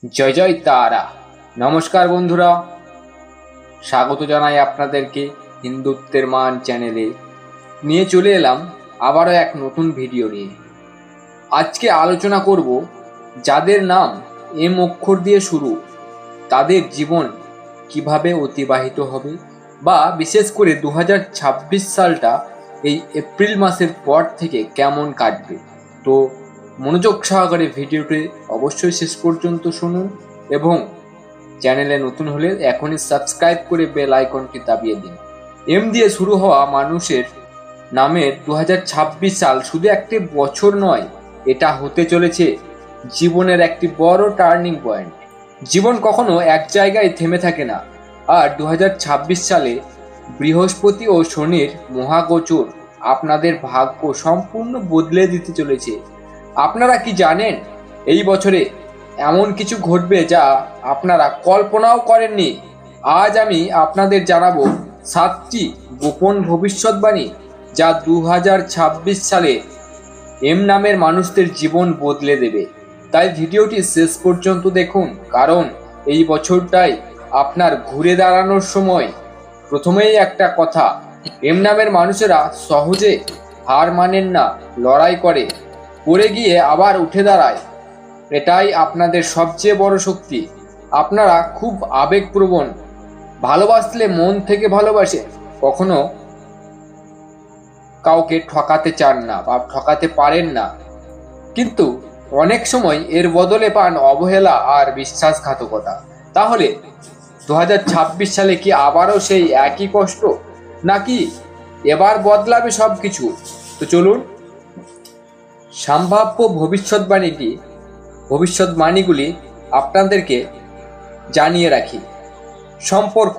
জয় জয় তারা। নমস্কার বন্ধুরা, স্বাগত জানাই আপনাদেরকে হিন্দুত্বের মান চ্যানেলে। নিয়ে চলে এলাম আবারও এক নতুন ভিডিও নিয়ে। আজকে আলোচনা করব যাদের নাম এম অক্ষর দিয়ে শুরু তাদের জীবন কিভাবে অতিবাহিত হবে, বা বিশেষ করে 2026 সালটা এই এপ্রিল মাসের পর থেকে কেমন কাটবে। তো মনোযোগ সহকারে ভিডিওটি অবশ্যই শেষ পর্যন্ত শুনুন, এবং চ্যানেলে নতুন হলে এখনই সাবস্ক্রাইব করে বেল আইকনটি দাবিয়ে দিন। এম দিয়ে শুরু হওয়া মানুষের নামের 2026 সাল শুধু একটি বছর নয়, এটা হতে চলেছে জীবনের একটি বড় টার্নিং পয়েন্ট। জীবন কখনো এক জায়গায় থেমে থাকে না, আর 2026 সালে বৃহস্পতি ও শনির মহাগোচর আপনাদের ভাগ্য সম্পূর্ণ বদলে দিতে চলেছে। আপনারা কি জানেন এই বছরে এমন কিছু ঘটবে যা আপনারা কল্পনাও করেননি? আজ আমি আপনাদের জানাবো 7টি গোপন ভবিষ্যৎবাণী যা 2026 সালে এম নামের মানুষদের জীবন বদলে দেবে। তাই ভিডিওটি শেষ পর্যন্ত দেখুন, কারণ এই বছরটাই আপনার ঘুরে দাঁড়ানোর সময়। প্রথমেই একটা কথা, এম নামের মানুষেরা সহজে হার মানেন না, লড়াই করে, পড়ে গিয়ে আবার উঠে দাঁড়ায়। এটাই আপনাদের সবচেয়ে বড় শক্তি। আপনারা খুব আবেগপ্রবণ, ভালোবাসলে মন থেকে ভালোবাসে, কখনো কাউকে ঠকাতে চান না বা ঠকাতে পারেন না, কিন্তু অনেক সময় এর বদলে পান অবহেলা আর বিশ্বাসঘাতকতা। তাহলে 2026 সালে কি আবারও সেই একই কষ্ট, নাকি এবার বদলাবে সব কিছু? তো চলুন সম্ভাব্য ভবিষ্যৎবাণীগুলি আপনাদেরকে জানিয়ে রাখি। সম্পর্ক,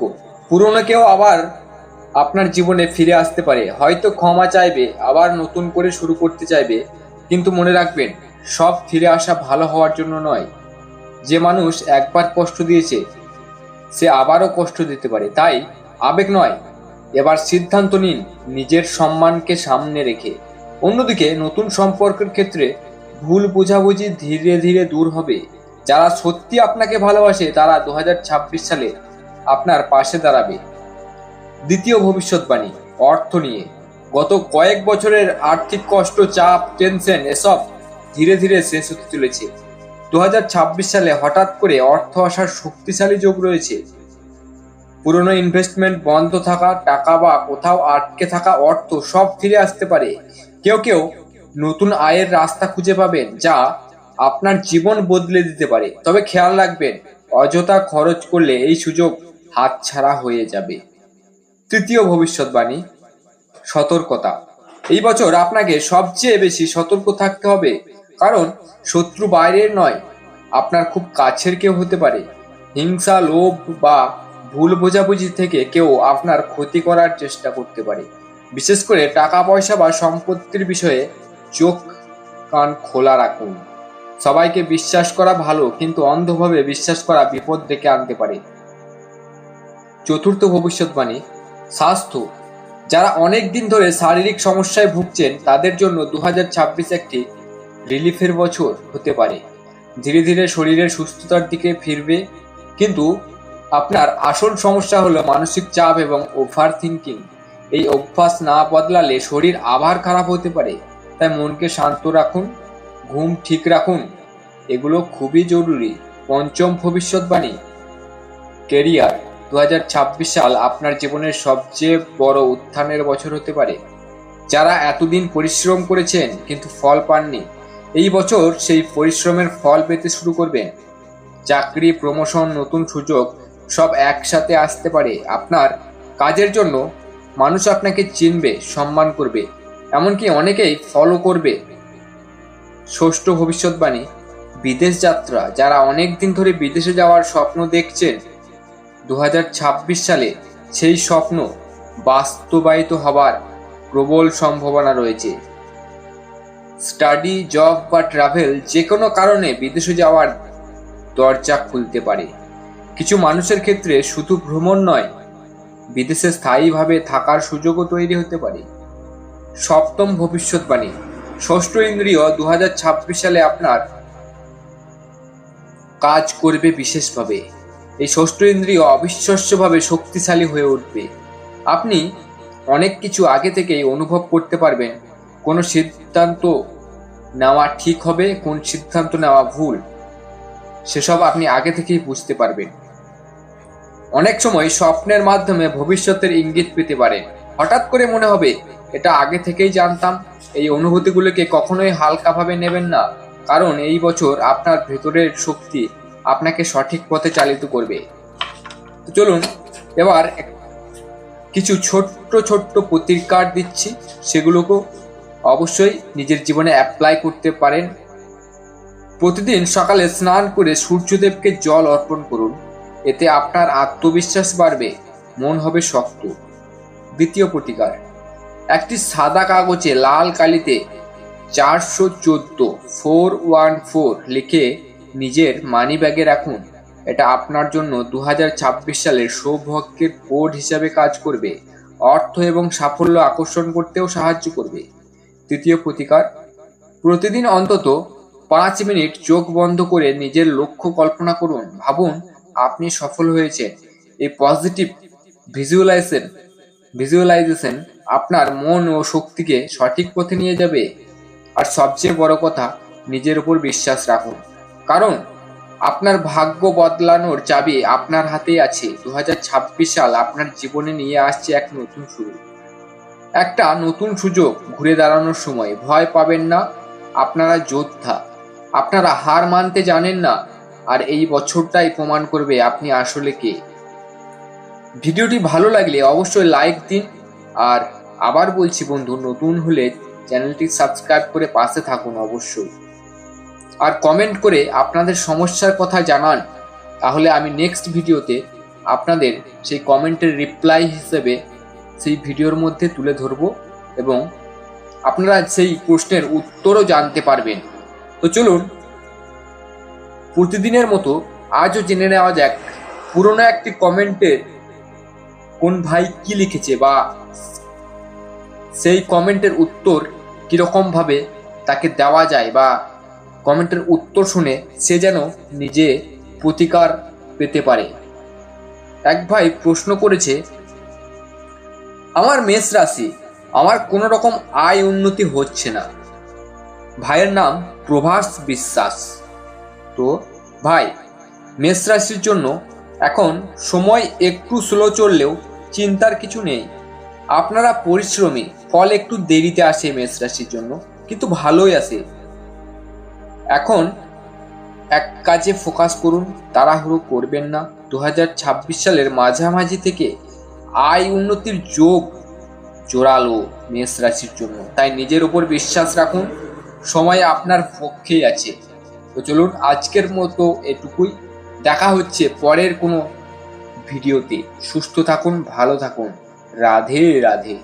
পুরনো কেউ আবার আপনার জীবনে ফিরে আসতে পারে, হয়তো ক্ষমা চাইবে, আবার নতুন করে শুরু করতে চাইবে। কিন্তু মনে রাখবেন, সব ফিরে আসা ভালো হওয়ার জন্য নয়। যে মানুষ একবার কষ্ট দিয়েছে সে আবারও কষ্ট দিতে পারে। তাই আবেগ নয়, এবার সিদ্ধান্ত নিন নিজের সম্মানকে সামনে রেখে। অন্যদিকে নতুন সম্পর্কের ক্ষেত্রে ভুল বোঝাবুঝি ধীরে ধীরে দূর হবে। যারা সত্যি আপনাকে ভালোবাসে তারা 2026 সালে আপনার পাশে দাঁড়াবে। দ্বিতীয় ভবিষ্যৎবাণী, অর্থ নিয়ে। গত কয়েক বছরের আর্থিক কষ্ট, চাপ, টেনশন এসব ধীরে ধীরে শেষ হতে চলেছে। 2026 সালে হঠাৎ করে অর্থ আসার শক্তিশালী যোগ রয়েছে। পুরনো ইনভেস্টমেন্ট বন্ধ থাকা টাকা বা কোথাও আটকে থাকা অর্থ সব ফিরে আসতে পারে। কেউ কেউ নতুন আয়ের রাস্তা খুঁজে পাবেন যা আপনার জীবন বদলে দিতে পারে। তবে খেয়াল রাখবেন, অযথা খরচ করলে এই সুযোগ হাতছাড়া হয়ে যাবে। তৃতীয় ভবিষ্যৎবাণী, সতর্কতা। এই বছর আপনাকে সবচেয়ে বেশি সতর্ক থাকতে হবে, কারণ শত্রু বাইরের নয়, আপনার খুব কাছের কেউ হতে পারে। হিংসা, লোভ বা ভুল বোঝাবুঝি থেকে কেউ আপনার ক্ষতি করার চেষ্টা করতে পারে। বিশেষ করে টাকা পয়সা বা সম্পত্তির বিষয়ে চোখ কান খোলা রাখুন। সবাইকে বিশ্বাস করা ভালো, কিন্তু অন্ধভাবে বিশ্বাস করা বিপদ ডেকে আনতে পারে। চতুর্থ ভবিষ্যৎবাণী, স্বাস্থ্য। যারা অনেক দিন ধরে শারীরিক সমস্যায় ভুগছেন তাদের জন্য 2026 একটি রিলিফের বছর হতে পারে। ধীরে ধীরে শরীরের সুস্থতার দিকে ফিরবে, কিন্তু আপনার আসল সমস্যা হলো মানসিক চাপ এবং ওভার থিঙ্কিং। এই অভ্যাস না বদলালে শরীর আবার খারাপ হতে পারে। তাই মনকে শান্ত রাখুন, ঘুম ঠিক রাখুন, এগুলো খুবই জরুরি। পঞ্চম ভবিষ্যৎবাণী, কেরিয়ার। 2026 সাল আপনার জীবনের সবচেয়ে বড় উত্থানের বছর হতে পারে। যারা এতদিন পরিশ্রম করেছেন কিন্তু ফল পাননি, এই বছর সেই পরিশ্রমের ফল পেতে শুরু করবেন। চাকরি, প্রমোশন, নতুন সুযোগ সব একসাথে আসতে পারে। আপনার কাজের জন্য মানুষ আপনাকে চিনবে, সম্মান করবে, এমনকি অনেকেই ফলো করবে। ষষ্ঠ ভবিষ্যৎবাণী, বিদেশ যাত্রা। যারা অনেক দিন ধরে বিদেশে যাওয়ার স্বপ্ন দেখছেন, 2026 সালে সেই স্বপ্ন বাস্তবায়িত হবার প্রবল সম্ভাবনা রয়েছে। স্টাডি, জব বা ট্রাভেল, যে কোনো কারণে বিদেশে যাওয়ার দরজা খুলতে পারে। কিছু মানুষের ক্ষেত্রে শুধু ভ্রমণ নয়, বিদেশে স্থায়ীভাবে থাকার সুযোগও তৈরি হতে পারে। সপ্তম ভবিষ্যৎবাণী, ষষ্ঠ ইন্দ্রিয়। 2026 সালে আপনার কাজ করবে বিশেষভাবে। এই ষষ্ঠ ইন্দ্রিয় অবিশ্বাস্যভাবে শক্তিশালী হয়ে উঠবে। আপনি অনেক কিছু আগে থেকেই অনুভব করতে পারবেন। কোনো সিদ্ধান্ত নেওয়া ঠিক হবে, কোন সিদ্ধান্ত নেওয়া ভুল, সেসব আপনি আগে থেকেই বুঝতে পারবেন। অনেক সময় স্বপ্নের মাধ্যমে ভবিষ্যতের ইঙ্গিত পেতে পারেন। হঠাৎ করে মনে হবে এটা আগে থেকেই জানতাম। এই অনুভূতিগুলোকে কখনোই হালকাভাবে নেবেন না, কারণ এই বছর আপনার ভেতরের শক্তি আপনাকে সঠিক পথে চালিত করবে। তো চলুন এবার কিছু ছোট্ট ছোট্ট প্রতিকার দিচ্ছি, সেগুলোকেও অবশ্যই নিজের জীবনে অ্যাপ্লাই করতে পারেন। প্রতিদিন সকালে স্নান করে সূর্যদেবকে জল অর্পণ করুন। এতে আপনার আত্মবিশ্বাস বাড়বে, মন হবে শক্ত। দ্বিতীয় প্রতিকার, একটি সাদা কাগজে লাল কালিতে 414 লিখে নিজের মানি ব্যাগে রাখুন। এটা আপনার জন্য 2026 সালের সৌভাগ্যের কোড হিসাবে কাজ করবে। অর্থ এবং সাফল্য আকর্ষণ করতেও সাহায্য করবে। তৃতীয় প্রতিকার, প্রতিদিন অন্তত 5 মিনিট চোখ বন্ধ করে নিজের লক্ষ্য কল্পনা করুন। ভাবুন আপনি সফল হয়েছেন। এই পজিটিভ ভিজুয়ালাইজেশন আপনার মন ও শক্তিকে সঠিক পথে নিয়ে যাবে। আর সবচেয়ে বড় কথা, নিজের উপর বিশ্বাস রাখুন, কারণ আপনার ভাগ্য বদলানোর চাবি আপনার হাতেই আছে। 2026 সাল আপনার জীবনে নিয়ে আসছে এক নতুন শুরু, একটা নতুন সুযোগ ঘুরে দাঁড়ানোর সময়। ভয় পাবেন না, আপনারা যোদ্ধা। আপনারা হার মানতে জানেন না, আর এই বছরটাই প্রমাণ করবে আপনি আসলে কে। ভিডিওটি ভালো লাগলে অবশ্যই লাইক দিন। আর আবার বলছি বন্ধু, নতুন হলে চ্যানেলটি সাবস্ক্রাইব করে পাশে থাকুন অবশ্যই। আর কমেন্ট করে আপনাদের সমস্যার কথা জানান, তাহলে আমি নেক্সট ভিডিওতে আপনাদের সেই কমেন্টের রিপ্লাই হিসেবে সেই ভিডিওর মধ্যে তুলে ধরব এবং আপনারা সেই প্রশ্নের উত্তরও জানতে পারবেন। তো চলুন প্রতিদিনের মতো আজও জেনে নেওয়া যাক পুরনো একটি কমেন্টের কোন ভাই কি লিখেছে, বা সেই কমেন্টের উত্তর কিরকম ভাবে তাকে দেওয়া যায়, বা কমেন্টের উত্তর শুনে সে যেন নিজে প্রতিকার পেতে পারে। এক ভাই প্রশ্ন করেছে, আমার মেষ রাশি, আমার কোনো রকম আয় উন্নতি হচ্ছে না। ভাইয়ের নাম প্রভাস বিশ্বাস। তো ভাই, মেষ রাশির জন্য এখন সময় একটু স্লো চললেও চিন্তার কিছু নেই। আপনারা পরিশ্রমী, ফল একটু দেরিতে আসে মেষ রাশির জন্য, কিন্তু ভালোই আসে। এখন এক কাজে ফোকাস করুন, তাড়াহুড়ো করবেন না। 2026 সালের মাঝামাঝি থেকে আয় উন্নতির যোগ জোরালো মেষ রাশির জন্য। তাই নিজের উপর বিশ্বাস রাখুন, সময় আপনার পক্ষেই আছে। তো চলুন আজকের মতো এটুকুই। দেখা হচ্ছে পরের কোনো ভিডিওতে। সুস্থ থাকুন, ভালো থাকুন। রাধে রাধে।